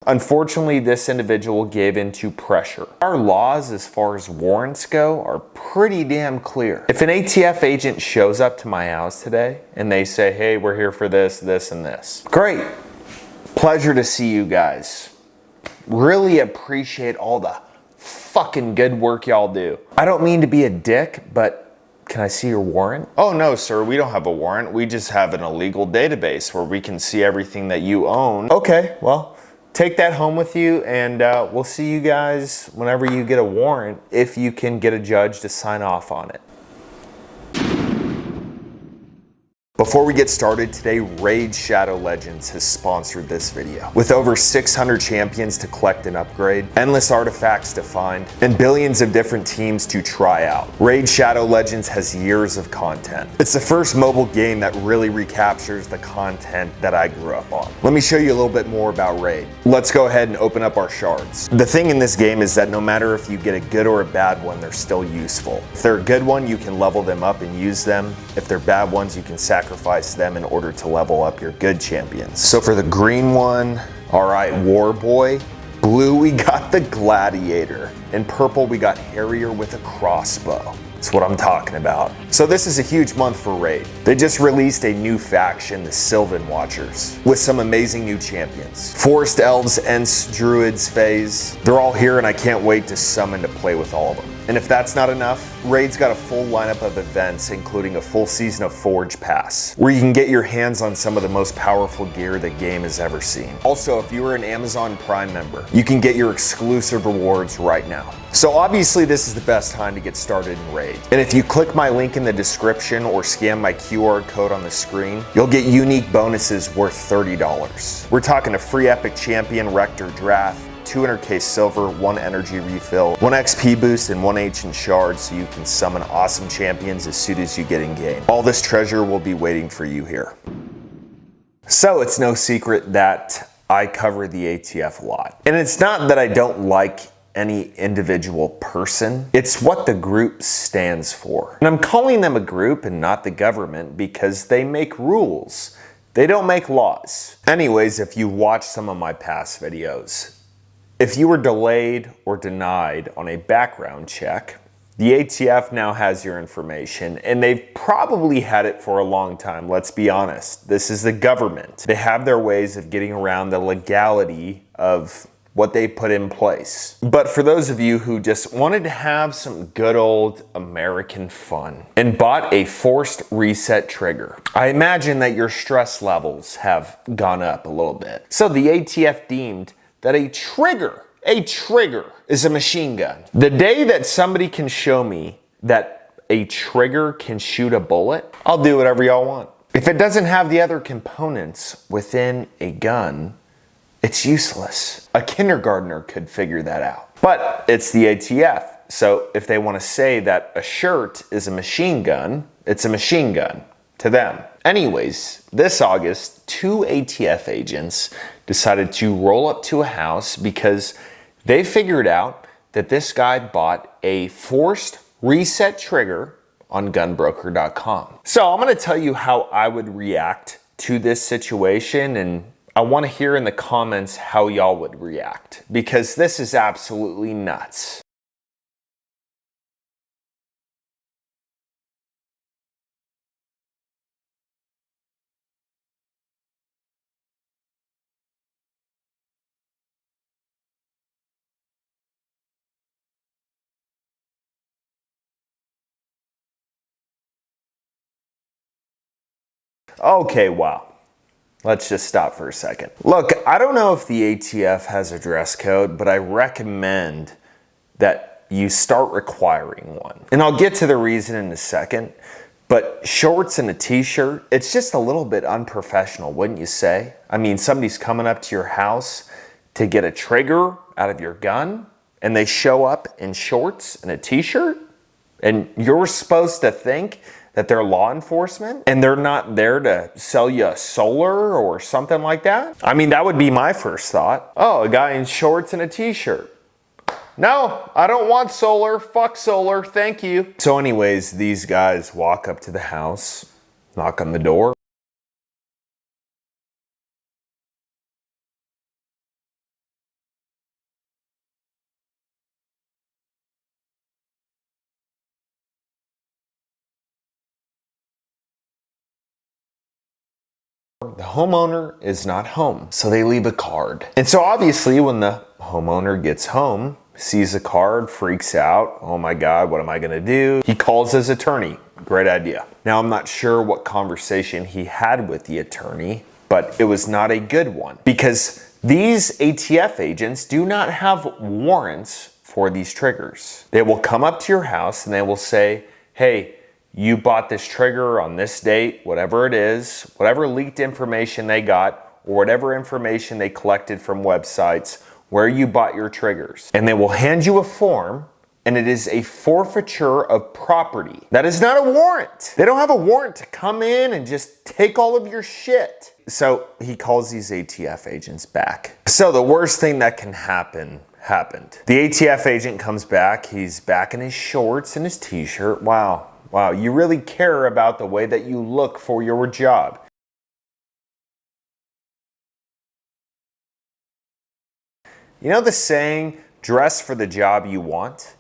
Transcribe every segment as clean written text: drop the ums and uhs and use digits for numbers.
Unfortunately, this individual gave in to pressure. Our laws as far as warrants go are pretty damn clear. If an ATF agent shows up to my house today and they say, hey, we're here for this, this, and this. Great. Pleasure to see you guys. Really appreciate all the fucking good work y'all do. I don't mean to be a dick, but can I see your warrant? Oh no, sir, we don't have a warrant. We just have an illegal database where we can see everything that you own. Okay, well, take that home with you, and we'll see you guys whenever you get a warrant, if you can get a judge to sign off on it. Before we get started today, Raid Shadow Legends has sponsored this video. With over 600 champions to collect and upgrade, endless artifacts to find, and billions of different teams to try out, Raid Shadow Legends has years of content. It's the first mobile game that really recaptures the content that I grew up on. Let me show you a little bit more about Raid. Let's go ahead and open up our shards. The thing in this game is that no matter if you get a good or a bad one, they're still useful. If they're a good one, you can level them up and use them. If they're bad ones, you can sacrifice them in order to level up your good champions. So for the green one, all right, War Boy. Blue, we got the Gladiator. In purple, we got Harrier with a crossbow. That's what I'm talking about. So this is a huge month for Raid. They just released a new faction, the Sylvan Watchers, with some amazing new champions. Forest Elves, Ents, Druids, Fays. They're all here and I can't wait to summon to play with all of them. And if that's not enough, Raid's got a full lineup of events, including a full season of Forge Pass, where you can get your hands on some of the most powerful gear the game has ever seen. Also, if you are an Amazon Prime member, you can get your exclusive rewards right now. So obviously this is the best time to get started in Raid. And if you click my link in the description or scan my QR code on the screen, you'll get unique bonuses worth $30. We're talking a free epic champion, Rector Drath, 200k silver, 1 energy refill, 1 XP boost, and 1 ancient shard so you can summon awesome champions as soon as you get in game. All this treasure will be waiting for you here. So it's no secret that I cover the ATF a lot. And it's not that I don't like any individual person, it's what the group stands for. And I'm calling them a group and not the government because they make rules. They don't make laws. Anyways, if you watch some of my past videos, if you were delayed or denied on a background check, the ATF now has your information, and they've probably had it for a long time. Let's be honest. This is the government. They have their ways of getting around the legality of what they put in place. But for those of you who just wanted to have some good old American fun and bought a forced reset trigger, I imagine that your stress levels have gone up a little bit. So the ATF deemed that a trigger is a machine gun. The day that somebody can show me that a trigger can shoot a bullet, I'll do whatever y'all want. If it doesn't have the other components within a gun, it's useless. A kindergartner could figure that out. But it's the ATF. So if they want to say that a shirt is a machine gun, it's a machine gun to them. Anyways, this August, 2 ATF agents decided to roll up to a house because they figured out that this guy bought a forced reset trigger on gunbroker.com. So I'm going to tell you how I would react to this situation, and I want to hear in the comments how y'all would react, because this is absolutely nuts. Okay, wow. Let's just stop for a second. Look, I don't know if the ATF has a dress code, but I recommend that you start requiring one. And I'll get to the reason in a second, but shorts and a t-shirt, it's just a little bit unprofessional, wouldn't you say? I mean, somebody's coming up to your house to get a trigger out of your gun, and they show up in shorts and a t-shirt, and you're supposed to think that they're law enforcement and they're not there to sell you a solar or something like that? I mean, that would be my first thought. Oh, a guy in shorts and a t-shirt. No, I don't want solar. Fuck solar. Thank you. So anyways, these guys walk up to the house, knock on the door. The homeowner is not home, so they leave a card. And so obviously when the homeowner gets home, sees the card, freaks out, oh my God, what am I gonna do? He calls his attorney, great idea. Now I'm not sure what conversation he had with the attorney, but it was not a good one because these ATF agents do not have warrants for these triggers. They will come up to your house and they will say, hey, you bought this trigger on this date, whatever it is, whatever leaked information they got, or whatever information they collected from websites where you bought your triggers. And they will hand you a form, and it is a forfeiture of property. That is not a warrant. They don't have a warrant to come in and just take all of your shit. So he calls these ATF agents back. So the worst thing that can happen happened. The ATF agent comes back, he's back in his shorts and his t-shirt. Wow, you really care about the way that you look for your job. You know the saying, dress for the job you want?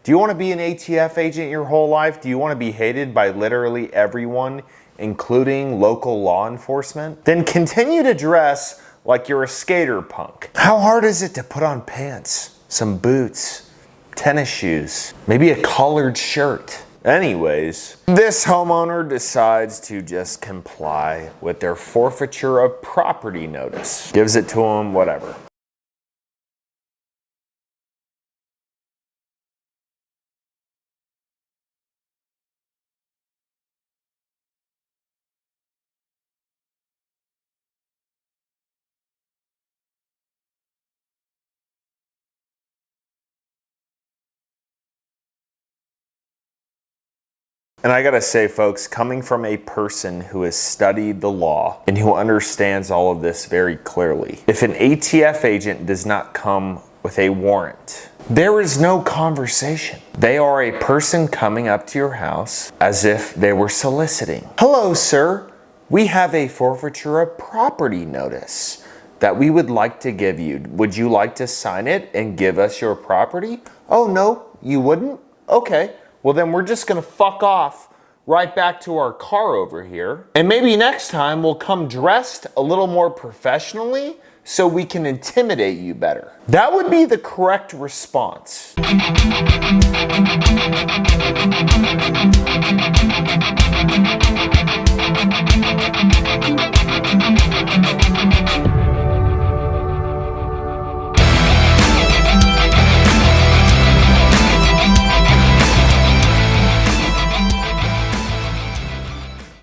Do you want to be an ATF agent your whole life? Do you want to be hated by literally everyone, including local law enforcement? Then continue to dress like you're a skater punk. How hard is it to put on pants, some boots, tennis shoes, maybe a collared shirt? Anyways, this homeowner decides to just comply with their forfeiture of property notice. Gives it to him, whatever. And I gotta say, folks, coming from a person who has studied the law and who understands all of this very clearly, if an ATF agent does not come with a warrant, there is no conversation. They are a person coming up to your house as if they were soliciting. Hello, sir. We have a forfeiture of property notice that we would like to give you. Would you like to sign it and give us your property? Oh, no, you wouldn't? Okay. Well, then we're just gonna fuck off right back to our car over here. And maybe next time we'll come dressed a little more professionally so we can intimidate you better. That would be the correct response.